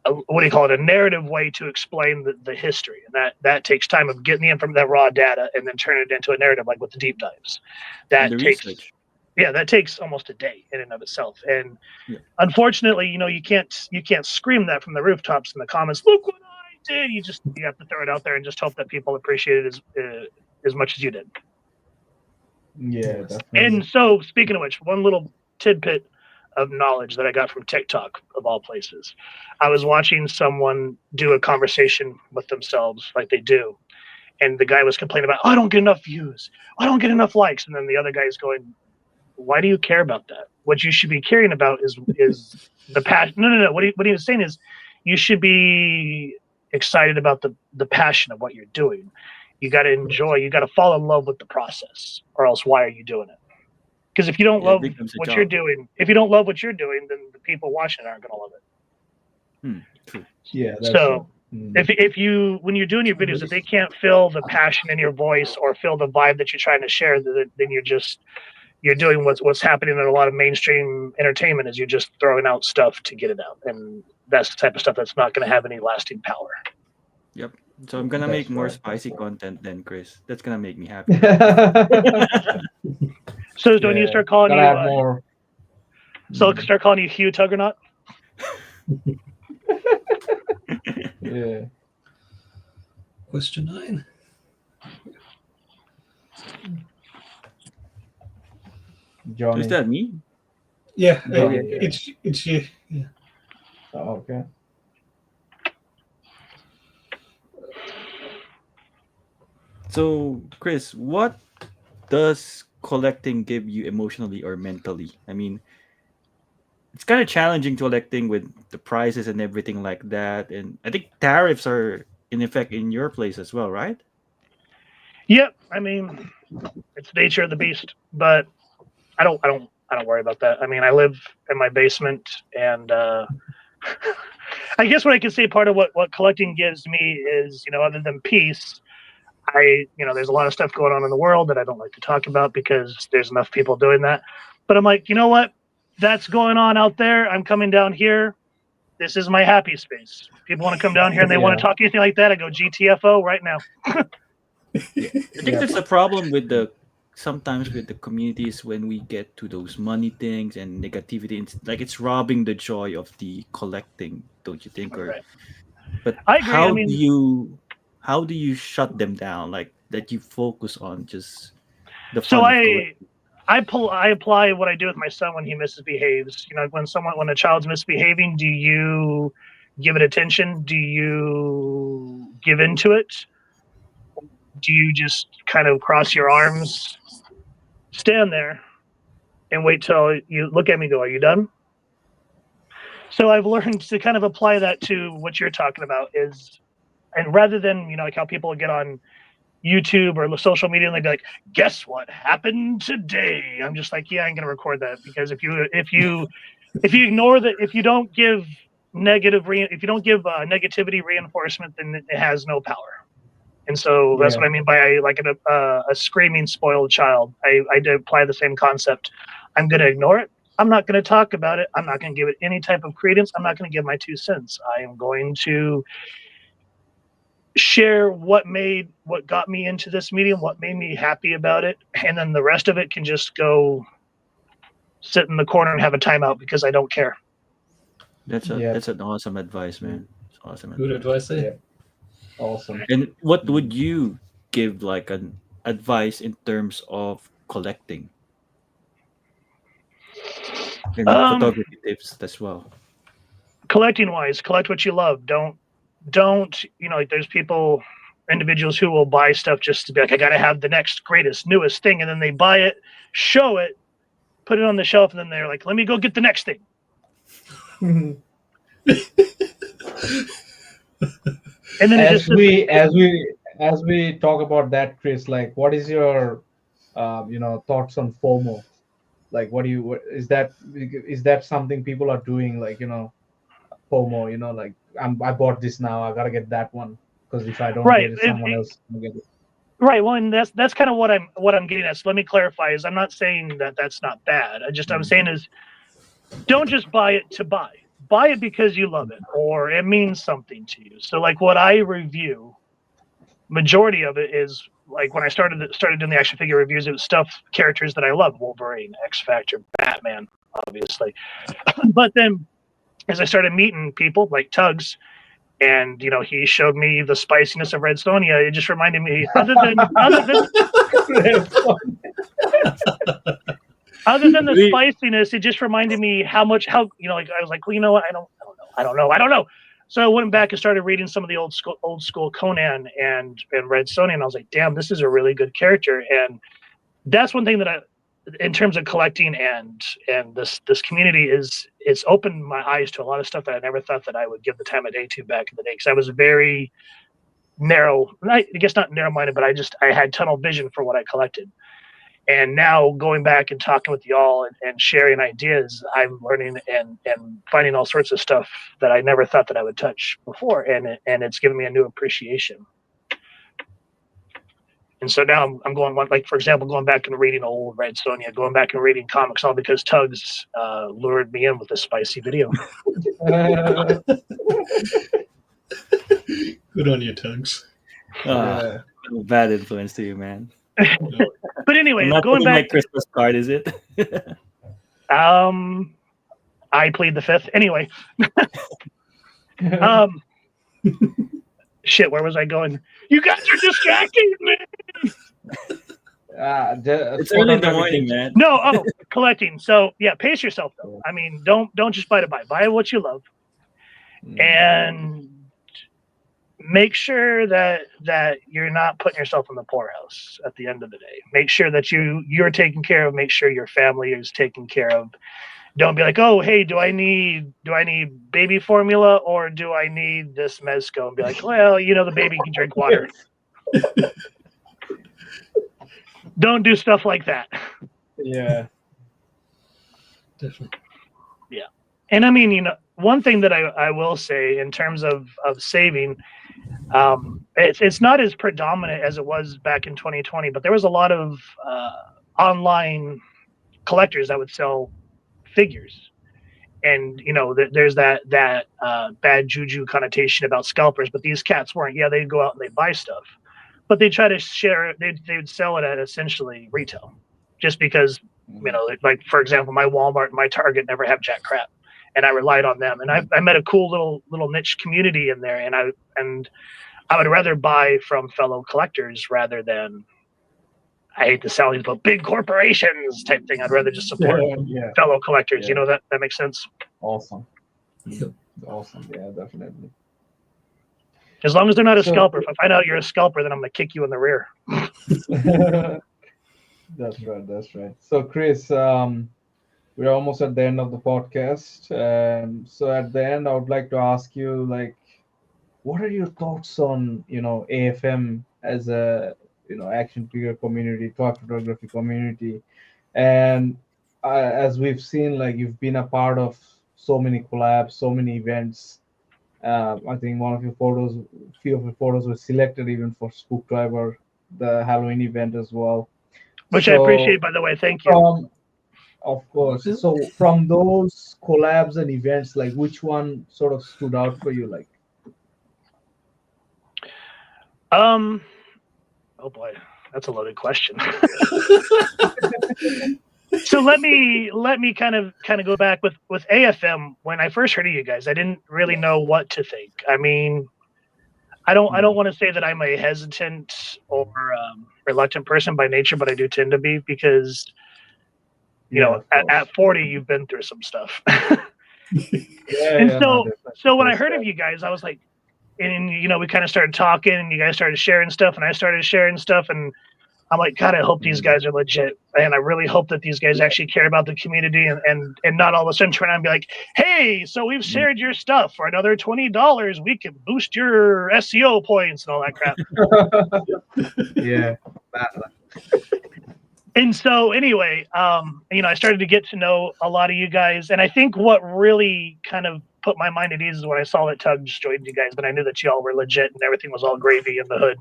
what do you call it? A narrative way to explain the history, and that takes time of getting the from that raw data and then turning it into a narrative, like with the deep dives. And the research. That takes almost a day in and of itself. And unfortunately, you can't scream that from the rooftops in the comments. Look what I did! You have to throw it out there and just hope that people appreciate it as much as you did. Yeah, definitely. And so, speaking of which, one little tidbit of knowledge that I got from TikTok, of all places. I was watching someone do a conversation with themselves like they do. And the guy was complaining about, I don't get enough views. I don't get enough likes. And then the other guy is going, why do you care about that? What you should be caring about is the passion. No. What he was saying is you should be excited about the passion of what you're doing. You got to enjoy, you got to fall in love with the process, or else why are you doing it? Because if you don't love what you're doing, then the people watching it aren't going to love it. True. Yeah. So if you, when you're doing your videos, if they can't feel the passion in your voice or feel the vibe that you're trying to share, then you're doing what's happening in a lot of mainstream entertainment is you're just throwing out stuff to get it out, and that's the type of stuff that's not going to have any lasting power. Yep. So I'm gonna make more spicy content then, Chris. That's gonna make me happy. So when you start calling you more. So start calling you Hugh Tuggernaut? Yeah. Question 9. Johnny. Is that me? Yeah, it's you. Yeah. Oh, okay. So, Chris, what does collecting give you emotionally or mentally? I mean, it's kind of challenging collecting with the prices and everything like that, and I think tariffs are in effect in your place as well, right? Yep. I mean, it's the nature of the beast, but I don't worry about that. I mean, I live in my basement, and I guess what I can say part of what collecting gives me is, other than peace, there's a lot of stuff going on in the world that I don't like to talk about because there's enough people doing that. But I'm like, you know what? That's going on out there. I'm coming down here. This is my happy space. People want to come down here and they want to talk anything like that. I go GTFO right now. I think there's a problem with sometimes with the communities when we get to those money things and negativity. It's robbing the joy of the collecting, don't you think? Right. But I agree. How do you shut them down? Like that you focus on just the fun. So of collecting? I apply what I do with my son when he misbehaves. When a child's misbehaving, do you give it attention? Do you give into it? Do you just kind of cross your arms, stand there, and wait till you look at me and go, are you done? So I've learned to kind of apply that to what you're talking about and rather than, like how people get on YouTube or social media and they'd be like, guess what happened today? I'm just like, yeah, I'm going to record that because if you ignore that, if you don't give if you don't give negativity reinforcement, then it has no power. And so that's what I mean by like a screaming spoiled child. I did apply the same concept. I'm going to ignore it. I'm not going to talk about it. I'm not going to give it any type of credence. I'm not going to give my 2 cents. I am going to share what got me into this medium, what made me happy about it, and then the rest of it can just go sit in the corner and have a timeout because I don't care. That's an awesome advice, man. It's awesome. Good advice there. Yeah. Awesome. And what would you give like an advice in terms of collecting and photography tips as well? Collecting wise, collect what you love. Don't like there's individuals who will buy stuff just to be like, I gotta have the next greatest newest thing, and then they buy it, show it, put it on the shelf, and then they're like, let me go get the next thing. And then as we talk about that, Chris, like what is your thoughts on FOMO? Like is that something people are doing, like FOMO, like I bought this now, I gotta get that one because if I don't get it, someone else will get it. Right. Well, and that's kind of what I'm getting at. So let me clarify: is I'm not saying that that's not bad. I'm saying is don't just buy it to buy. Buy it because you love it or it means something to you. So like what I review, majority of it is like when I started doing the action figure reviews, it was characters that I love: Wolverine, X Factor, Batman, obviously. But then as I started meeting people like Tugs, and he showed me the spiciness of Red Sonja, it just reminded me, other than the spiciness, it just reminded me how like I was like, well, you know what, I don't know. So I went back and started reading some of the old school Conan and Red Sonja, and I was like, damn, this is a really good character. And that's one thing that in terms of collecting and this community, it's opened my eyes to a lot of stuff that I never thought that I would give the time of day to back in the day, because I was very narrow, I guess not narrow-minded, but I had tunnel vision for what I collected. And now going back and talking with y'all and sharing ideas, I'm learning and finding all sorts of stuff that I never thought that I would touch before, and it's given me a new appreciation. And so now I'm going, like, for example, going back and reading old Red Sonja, going back and reading comics, all because Tugs lured me in with this spicy video. Good on you, Tugs. Bad influence to you, man. But anyway, not going back, my Christmas card, is it? I plead the fifth. Anyway, shit, where was I going? You guys are distracting me. It's early in the morning, man. No, collecting. So yeah, pace yourself though. I mean, don't just buy to buy. Buy what you love, and make sure that you're not putting yourself in the poorhouse at the end of the day. Make sure that you're taken care of. Make sure your family is taken care of. Don't be like, oh, hey, do I need baby formula or do I need this mezco? And be like, well, the baby can drink water. Don't do stuff like that. Yeah. Definitely. Yeah. And I mean, one thing that I will say in terms of saving, it's not as predominant as it was back in 2020, but there was a lot of online collectors that would sell figures. And there's that bad juju connotation about scalpers, but these cats weren't. Yeah, they'd go out and they'd buy stuff, but they try to share. They would sell it at essentially retail, just because like for example, my Walmart and my Target never have jack crap, and I relied on them. And I met a cool little niche community in there, and I would rather buy from fellow collectors rather than, I hate to sound these, but big corporations type thing. I'd rather just support fellow collectors. Yeah. That makes sense. Awesome. Yep. Awesome. Yeah, definitely. As long as they're not a scalper. If I find out you're a scalper, then I'm gonna kick you in the rear. That's right. So Chris, we're almost at the end of the podcast. So at the end, I would like to ask you, like, what are your thoughts on AFM as a action figure community, toy photography community, and as we've seen, like you've been a part of so many collabs, so many events. I think few of your photos were selected even for Spooktober, the Halloween event as well. Which I appreciate, So by the way. Thank you. of course. So from those collabs and events, like which one sort of stood out for you? Like, Oh boy, that's a loaded question. So let me kind of go back with AFM. When I first heard of you guys, I didn't really know what to think. I mean, I don't want to say that I'm a hesitant or reluctant person by nature, but I do tend to be because of course. at 40 you've been through some stuff. Yeah, And no, so when I definitely. heard of you guys, I was like, and we kind of started talking, and you guys started sharing stuff, and I started sharing stuff, and I'm like, God, I hope these guys are legit, and I really hope that these guys actually care about the community, and not all of a sudden turn around and be like, hey, so we've shared your stuff for another $20, we can boost your SEO points and all that crap. Yeah. And so anyway, I started to get to know a lot of you guys, and I think what really kind of put my mind at ease is when I saw that Tugs joined you guys, but I knew that you all were legit and everything was all gravy in the hood.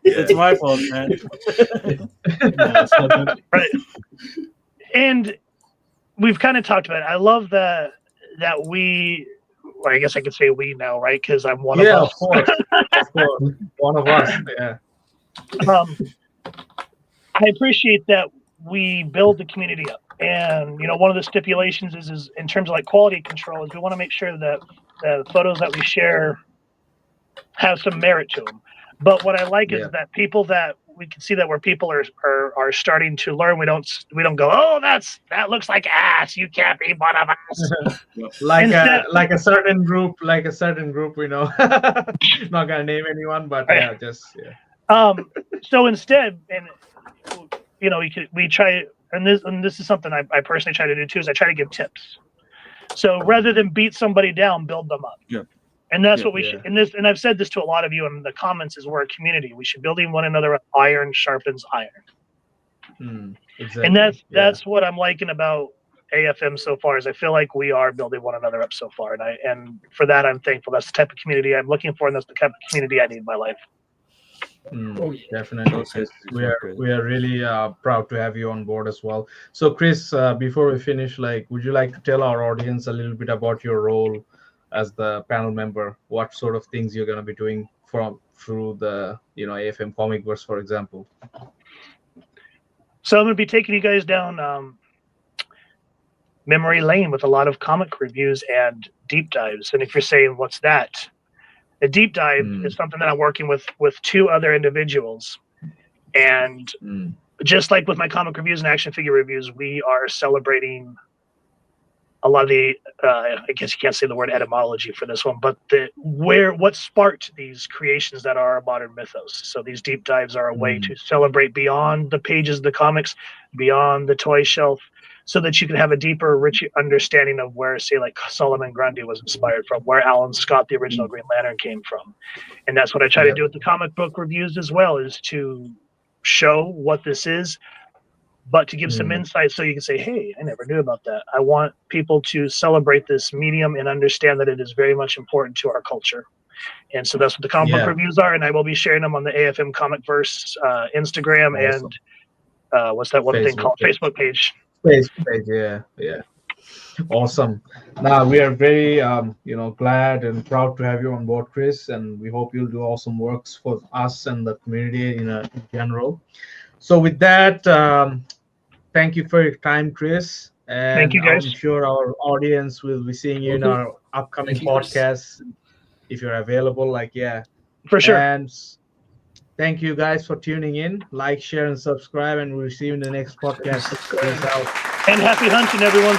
It's my fault, man. Right. And we've kind of talked about it. I love that we, well, I guess I could say we now, right? Because I'm one of us. Of course. Of course. One of us. Yeah. I appreciate that we build the community up. And, one of the stipulations is in terms of like quality control is we want to make sure that the photos that we share have some merit to them. But what I like is that people that we can see that where people are starting to learn, we don't go, oh, that looks like ass. You can't be one of us. like a certain group, we know. Not gonna name anyone, but So instead, and we try, and this is something I personally try to do too, is I try to give tips. So rather than beat somebody down, build them up. Yeah. And that's what we should. And I've said this to a lot of you in the comments: is we're a community. We should build one another up. Iron sharpens iron. Exactly. And that's what I'm liking about AFM so far. Is I feel like we are building one another up so far, and for that I'm thankful. That's the type of community I'm looking for, and that's the type of community I need in my life. Definitely. We are really proud to have you on board as well. So Chris, before we finish, would you like to tell our audience a little bit about your role as the panel member? What sort of things you're going to be doing through the AFM Comicverse, for example? So I'm going to be taking you guys down memory lane with a lot of comic reviews and deep dives. And if you're saying, what's that? A deep dive is something that I'm working with two other individuals. And just like with my comic reviews and action figure reviews, we are celebrating a lot of the, I guess you can't say the word etymology for this one, but what sparked these creations that are a modern mythos. So these deep dives are a way to celebrate beyond the pages of the comics, beyond the toy shelf, so that you can have a deeper, rich understanding of where, say, like Solomon Grundy was inspired from, where Alan Scott, the original Green Lantern, came from. And that's what I try to do with the comic book reviews as well, is to show what this is, but to give some insight so you can say, hey, I never knew about that. I want people to celebrate this medium and understand that it is very much important to our culture. And so that's what the comic book reviews are, and I will be sharing them on the AFM Comicverse Instagram and what's that one thing called? Facebook page. Facebook page, yeah. Awesome. Now we are very glad and proud to have you on board, Chris, and we hope you'll do awesome works for us and the community in general. So with that, thank you for your time, Chris. And thank you, guys. I'm sure our audience will be seeing you in our upcoming podcasts if you're available. For sure. And thank you guys for tuning in. Like, share, and subscribe, and we'll see you in the next podcast. Peace out. And happy hunting, everyone.